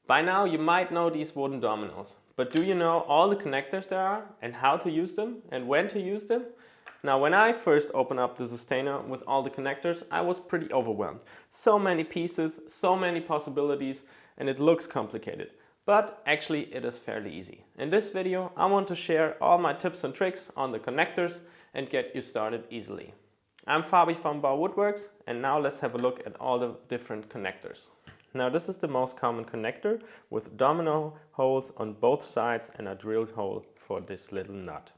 By now you might know these wooden dominoes, but do you know all the connectors there are and how to use them and when to use them? Now when I first opened up the Sustainer with all the connectors, I was pretty overwhelmed. So many pieces, so many possibilities, and it looks complicated. But actually it is fairly easy. In this video I want to share all my tips and tricks on the connectors and get you started easily. I'm Fabi from Bau-Woodworks, and now let's have a look at all the different connectors. Now this is the most common connector with domino holes on both sides and a drilled hole for this little nut.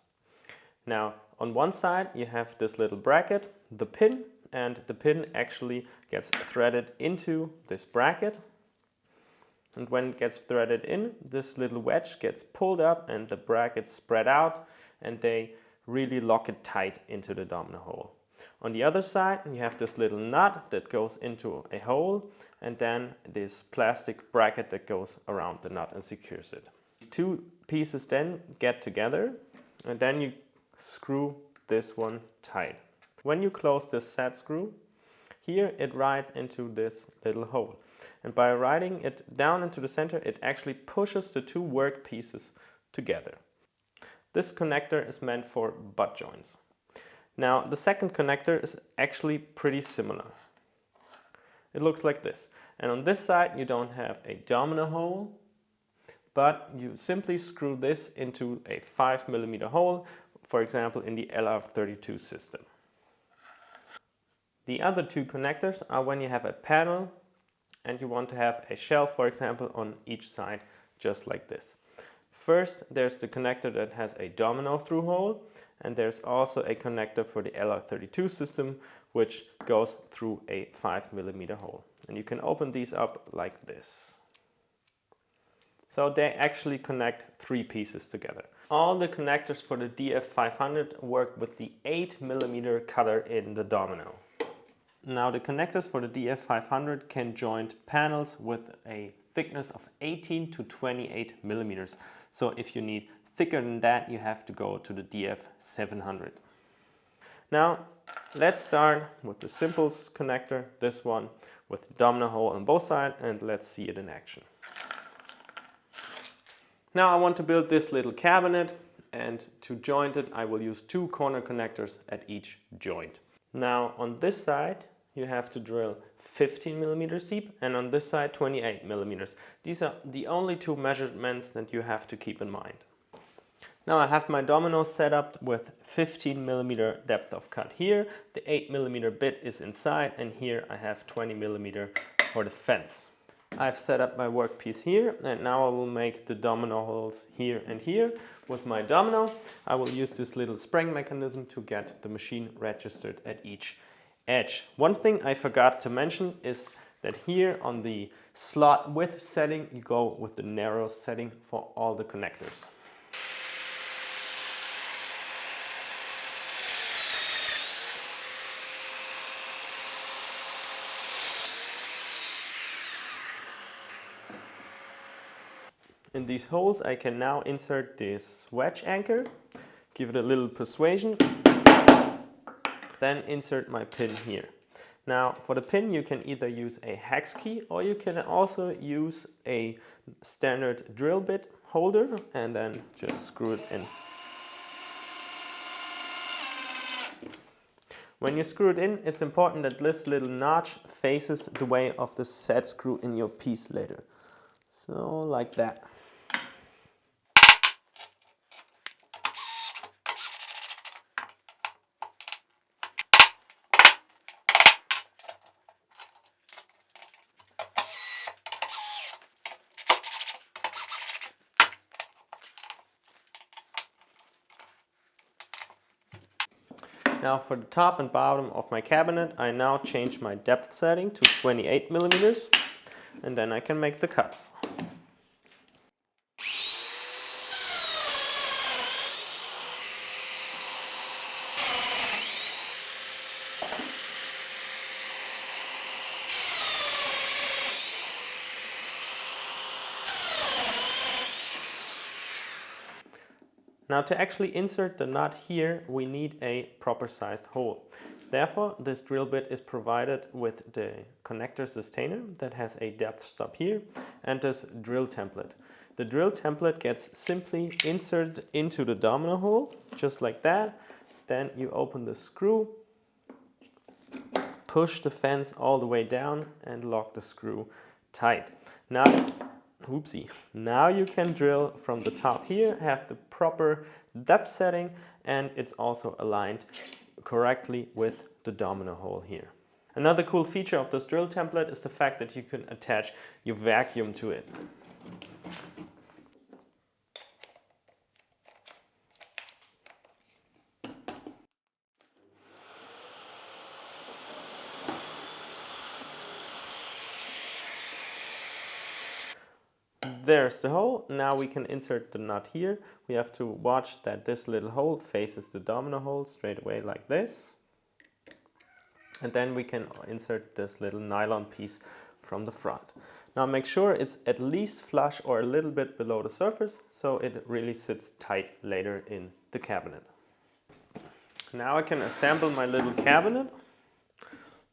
Now on one side you have this little bracket, the pin, and the pin actually gets threaded into this bracket. And when it gets threaded in, this little wedge gets pulled up and the brackets spread out and they really lock it tight into the domino hole. On the other side you have this little nut that goes into a hole and then this plastic bracket that goes around the nut and secures it. These two pieces then get together and then you screw this one tight. When you close this set screw, here it rides into this little hole. And by riding it down into the center, it actually pushes the two work pieces together. This connector is meant for butt joints. Now the second connector is actually pretty similar. It looks like this. And on this side you don't have a domino hole, but you simply screw this into a 5mm hole, for example in the LR32 system. The other two connectors are when you have a panel and you want to have a shelf, for example, on each side, just like this. First, there's the connector that has a domino through hole, and there's also a connector for the LR32 system, which goes through a 5mm hole. And you can open these up like this. So they actually connect three pieces together. All the connectors for the DF500 work with the 8mm cutter in the domino. Now the connectors for the DF500 can joint panels with a thickness of 18 to 28mm. So if you need thicker than that, you have to go to the DF700. Now let's start with the simplest connector, this one with the domino hole on both sides, and let's see it in action. Now I want to build this little cabinet, and to joint it I will use two corner connectors at each joint. Now on this side you have to drill 15mm deep and on this side 28mm. These are the only two measurements that you have to keep in mind. Now I have my domino set up with 15mm depth of cut here. The 8mm bit is inside, and here I have 20mm for the fence. I've set up my workpiece here, and now I will make the domino holes here and here. With my domino I will use this little spring mechanism to get the machine registered at each edge. One thing I forgot to mention is that here on the slot width setting you go with the narrow setting for all the connectors. In these holes I can now insert this wedge anchor, give it a little persuasion, then insert my pin here. Now for the pin you can either use a hex key or you can also use a standard drill bit holder and then just screw it in. When you screw it in, it's important that this little notch faces the way of the set screw in your piece later. So like that. Now for the top and bottom of my cabinet, I now change my depth setting to 28mm, and then I can make the cuts. Now to actually insert the nut here, we need a proper sized hole. Therefore, this drill bit is provided with the connector sustainer that has a depth stop here and this drill template. The drill template gets simply inserted into the domino hole, just like that. Then you open the screw, push the fence all the way down and lock the screw tight. Now, now you can drill from the top here, have the proper depth setting, and it's also aligned correctly with the domino hole here. Another cool feature of this drill template is the fact that you can attach your vacuum to it. There's the hole. Now we can insert the nut here. We have to watch that this little hole faces the domino hole straight away like this. And then we can insert this little nylon piece from the front. Now make sure it's at least flush or a little bit below the surface so it really sits tight later in the cabinet. Now I can assemble my little cabinet.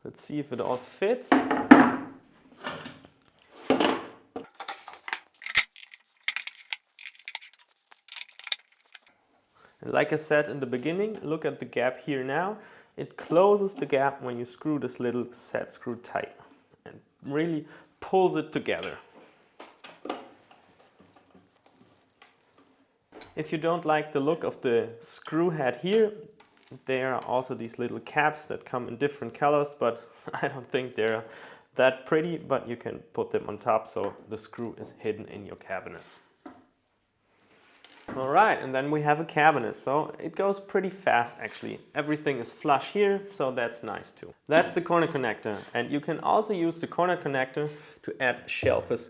Let's see if it all fits. Like I said in the beginning, look at the gap here now. It closes the gap when you screw this little set screw tight and really pulls it together. If you don't like the look of the screw head here, there are also these little caps that come in different colors, but I don't think they're that pretty, but you can put them on top so the screw is hidden in your cabinet. Alright, and then we have a cabinet, so it goes pretty fast actually. Everything is flush here, so that's nice too. That's the corner connector, and you can also use the corner connector to add shelves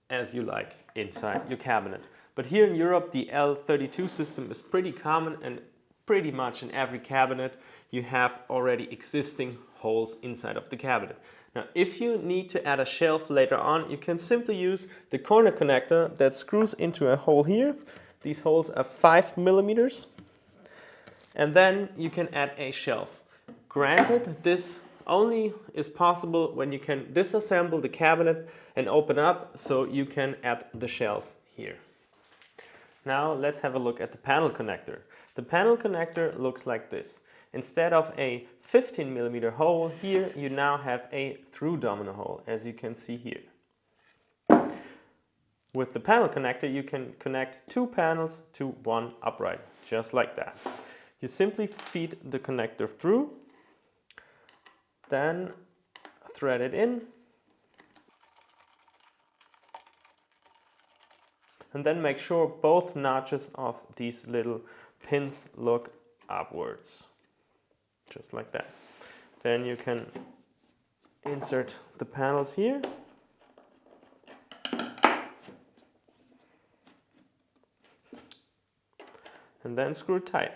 as you like inside your cabinet. But here in Europe the L32 system is pretty common, and pretty much in every cabinet you have already existing holes inside of the cabinet. Now if you need to add a shelf later on, you can simply use the corner connector that screws into a hole here. These holes are 5 millimeters, and then you can add a shelf. Granted, this only is possible when you can disassemble the cabinet and open up, so you can add the shelf here. Now let's have a look at the panel connector. The panel connector looks like this. Instead of a 15 millimeter hole here, you now have a through domino hole, as you can see here. With the panel connector, you can connect 2 panels to 1 upright, just like that. You simply feed the connector through, then thread it in, and then make sure both notches of these little pins look upwards, just like that. Then you can insert the panels here. And then screw it tight.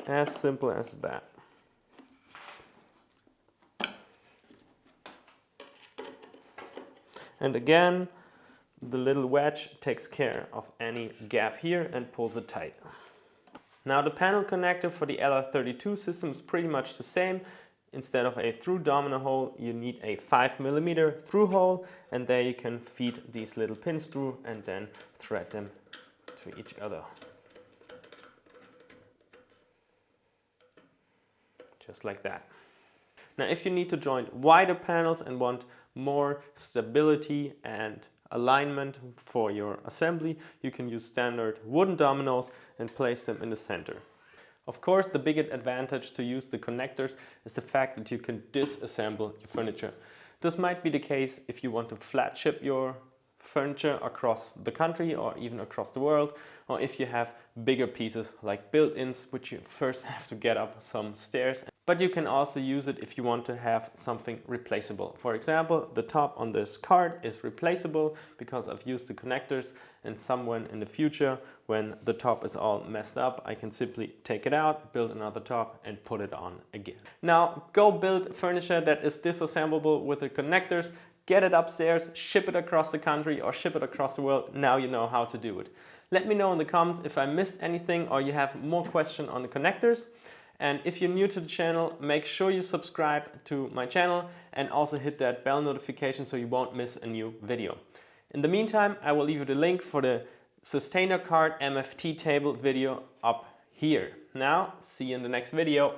As simple as that. And again, the little wedge takes care of any gap here and pulls it tight. Now the panel connector for the LR32 system is pretty much the same. Instead of a through domino hole, you need a 5 millimeter through hole, and there you can feed these little pins through and then thread them to each other. Just like that. Now if you need to join wider panels and want more stability and alignment for your assembly, you can use standard wooden dominoes and place them in the center. Of course, the biggest advantage to use the connectors is the fact that you can disassemble your furniture. This might be the case if you want to flat ship your furniture across the country or even across the world, or if you have bigger pieces like built-ins, which you first have to get up some stairs. But you can also use it if you want to have something replaceable. For example, the top on this card is replaceable because I've used the connectors, and somewhere in the future when the top is all messed up, I can simply take it out, build another top and put it on again. Now go build furniture that is disassemblable with the connectors, get it upstairs, ship it across the country or ship it across the world. Now you know how to do it. Let me know in the comments if I missed anything or you have more questions on the connectors. And if you're new to the channel, make sure you subscribe to my channel and also hit that bell notification so you won't miss a new video. In the meantime, I will leave you the link for the Sustainer card MFT table video up here. Now, see you in the next video.